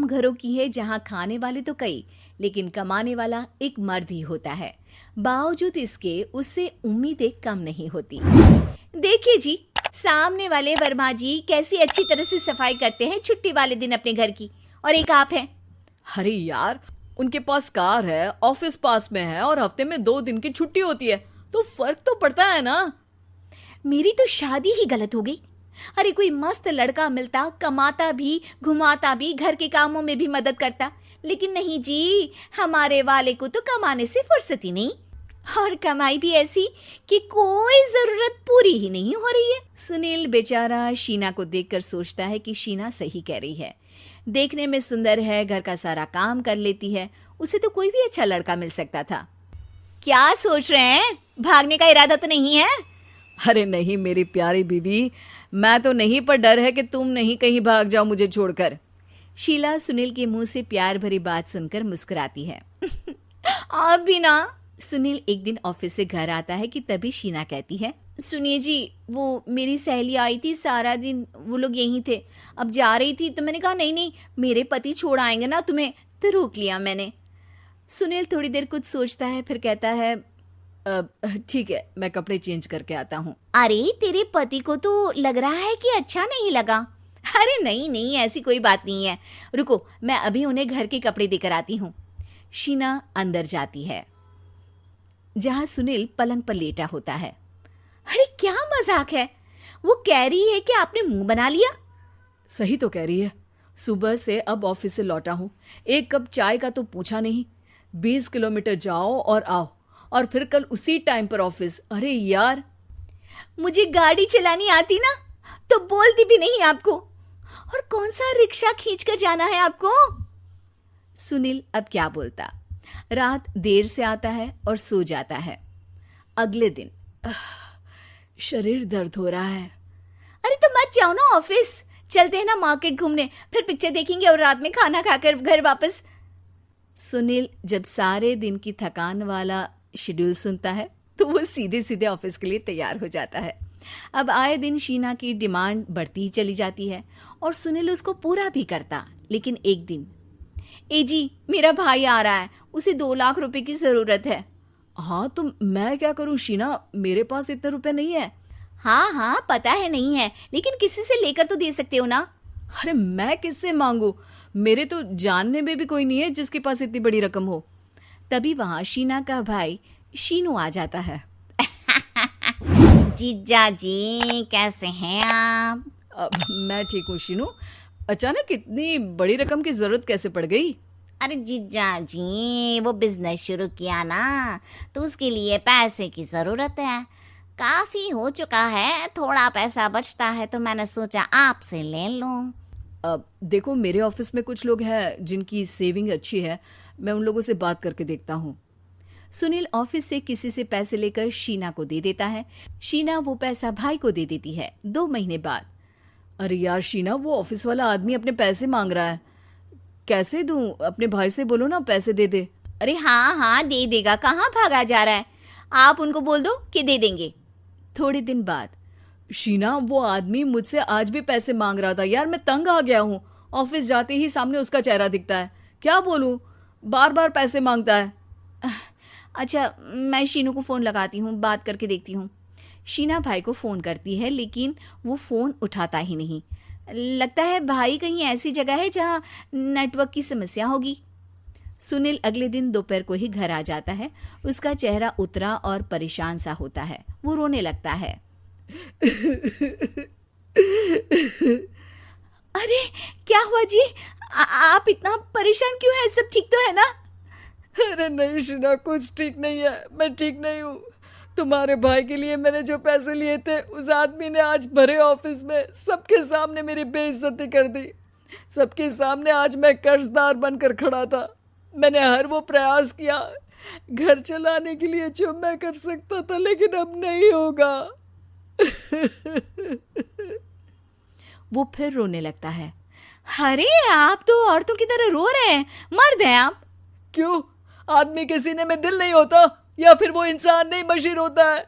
आम घरों की है जहां खाने वाले तो कई, लेकिन कमाने वाला एक मर्द ही होता है। बावजूद इसके उससे उम्मीदें कम नहीं होती। देखिए जी, सामने वाले वर्मा जी कैसी अच्छी तरह से सफाई करते हैं छुट्टी वाले दिन अपने घर की, और एक आप हैं। अरे यार, उनके पास कार है, ऑफिस पास में है और हफ्ते में 2 दिन की छुट्टी होती है, तो फर्क तो पड़ता है ना। मेरी तो शादी ही गलत हो गई। अरे कोई मस्त लड़का मिलता, कमाता भी, घुमाता भी, घर के कामों में भी मदद करता, लेकिन नहीं जी, हमारे वाले को तो कमाने से फुर्सत ही नहीं, और कमाई भी ऐसी कि कोई जरूरत पूरी ही नहीं हो रही है। सुनील बेचारा शीना को देखकर सोचता है कि शीना सही कह रही है। देखने में सुंदर है, घर का सारा काम कर लेती है, उसे तो कोई भी अच्छा लड़का मिल सकता था। क्या सोच रहे हैं? भागने का इरादा तो नहीं है? अरे नहीं मेरी प्यारी बीवी, मैं तो नहीं, पर डर है कि तुम नहीं कहीं भाग जाओ मुझे छोड़कर। शीला सुनील के मुंह से प्यार भरी बात सुनकर मुस्कुराती है। आप भी ना। सुनील एक दिन ऑफिस से घर आता है कि तभी शीना कहती है, सुनिए जी, वो मेरी सहेली आई थी, सारा दिन वो लोग यहीं थे, अब जा रही थी तो मैंने कहा नहीं नहीं, मेरे पति छोड़ आएंगे ना तुम्हें, तो रोक लिया मैंने। सुनील थोड़ी देर कुछ सोचता है, फिर कहता है, ठीक है, मैं कपड़े चेंज करके आता हूँ। अरे तेरे पति को तो लग रहा है कि अच्छा नहीं लगा। अरे नहीं नहीं, ऐसी कोई बात नहीं है, रुको मैं अभी उन्हें घर के कपड़े देकर आती हूँ। शीना अंदर जाती है जहां सुनील पलंग पर लेटा होता है। अरे क्या मजाक है, वो कह रही है कि आपने मुंह बना लिया। सही तो कह रही है, सुबह से अब ऑफिस से लौटा हूँ, एक कप चाय का तो पूछा नहीं, 20 किलोमीटर जाओ और आओ, और फिर कल उसी टाइम पर ऑफिस। अरे यार, मुझे गाड़ी चलानी आती ना तो बोलती भी नहीं आपको, और कौन सा रिक्शा खींच कर जाना है आपको। सुनील अब क्या बोलता। रात देर से आता है और सो जाता है। अगले दिन शरीर दर्द हो रहा है। अरे तो मत जाओ ना ऑफिस, चलते हैं ना मार्केट घूमने, फिर पिक्चर देखेंगे और रात में खाना खाकर घर वापस। सुनील जब सारे दिन की थकान वाला शेड्यूल सुनता है तो वो सीधे सीधे ऑफिस के लिए तैयार हो जाता है। अब आए दिन शीना की डिमांड बढ़ती ही चली जाती है और सुनील उसको पूरा भी करता। लेकिन एक दिन, ए जी मेरा भाई आ रहा है, उसे 2 लाख रुपए की जरूरत है। हाँ तो मैं क्या करूँ शीना, मेरे पास इतने रुपए नहीं है। हाँ हाँ पता है नहीं है, लेकिन किसी से लेकर तो दे सकते हो ना। अरे मैं किससे मांगू, मेरे तो जानने में भी कोई नहीं है जिसके पास इतनी बड़ी रकम हो। तभी वहां शीना का भाई शीनू आ जाता है। जीजा जी कैसे हैं आप? मैं ठीक हूँ शीनू, अचानक इतनी बड़ी रकम की जरूरत कैसे पड़ गई? अरे जीजा जी, वो बिजनेस शुरू किया ना, तो उसके लिए पैसे की जरूरत है। काफी हो चुका है, थोड़ा पैसा बचता है तो मैंने सोचा आपसे ले लूं। देखो मेरे ऑफिस में कुछ लोग हैं जिनकी सेविंग अच्छी है, मैं उन लोगों से बात करके देखता हूँ। सुनील ऑफिस से किसी से पैसे लेकर शीना को दे देता है। शीना वो पैसा भाई को दे देती है। 2 महीने बाद, अरे यार शीना, वो ऑफिस वाला आदमी अपने पैसे मांग रहा है, कैसे दूं? अपने भाई से बोलो ना पैसे दे दे। अरे हाँ हाँ दे देगा, कहाँ भागा जा रहा है, आप उनको बोल दो कि दे देंगे। थोड़े दिन बाद, शीना वो आदमी मुझसे आज भी पैसे मांग रहा था यार, मैं तंग आ गया हूँ, ऑफिस जाते ही सामने उसका चेहरा दिखता है, क्या बोलूँ, बार बार पैसे मांगता है। अच्छा मैं शीनू को फ़ोन लगाती हूँ, बात करके देखती हूँ। शीना भाई को फ़ोन करती है लेकिन वो फ़ोन उठाता ही नहीं। लगता है भाई कहीं ऐसी जगह है जहाँ नेटवर्क की समस्या होगी। सुनील अगले दिन दोपहर को ही घर आ जाता है। उसका चेहरा उतरा और परेशान सा होता है। वो रोने लगता है। अरे क्या हुआ जी, आप इतना परेशान क्यों हैं? सब ठीक तो है ना? अरे नहीं शीना, कुछ ठीक नहीं है, मैं ठीक नहीं हूँ। तुम्हारे भाई के लिए मैंने जो पैसे लिए थे, उस आदमी ने आज भरे ऑफिस में सबके सामने मेरी बेइज्जती कर दी। सबके सामने आज मैं कर्जदार बनकर खड़ा था। मैंने हर वो प्रयास किया घर चलाने के लिए जो मैं कर सकता था, लेकिन अब नहीं होगा। वो फिर रोने लगता है। अरे आप तो औरतों की तरह रो रहे हैं, मर्द हैं आप। क्यों, आदमी के सीने में दिल नहीं होता, या फिर वो इंसान नहीं मशीन होता है?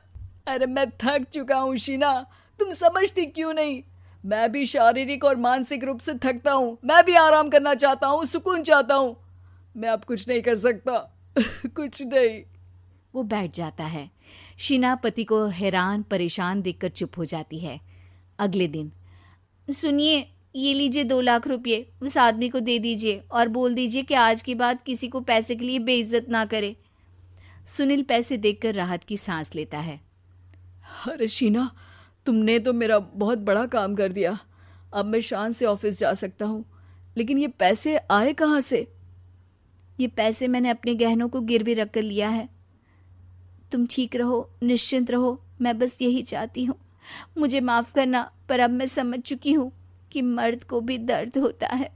अरे मैं थक चुका हूँ शीना, तुम समझती क्यों नहीं? मैं भी शारीरिक और मानसिक रूप से थकता हूँ, मैं भी आराम करना चाहता हूँ, सुकून चाहता हूँ। मैं अब कुछ नहीं कर सकता। कुछ नहीं। वो बैठ जाता है। शीना पति को हैरान परेशान देखकर चुप हो जाती है। अगले दिन, सुनिए, ये लीजिए 2 लाख रुपये, उस आदमी को दे दीजिए और बोल दीजिए कि आज के बाद किसी को पैसे के लिए बेइज्जत ना करे। सुनील पैसे देखकर राहत की सांस लेता है। अरे शीना, तुमने तो मेरा बहुत बड़ा काम कर दिया। अब मैं शान से ऑफिस जा सकता हूँ, लेकिन ये पैसे आए कहाँ से? ये पैसे मैंने अपने गहनों को गिरवी रख कर लिया है। तुम ठीक रहो, निश्चिंत रहो, मैं बस यही चाहती हूँ। मुझे माफ़ करना, पर अब मैं समझ चुकी हूँ कि मर्द को भी दर्द होता है।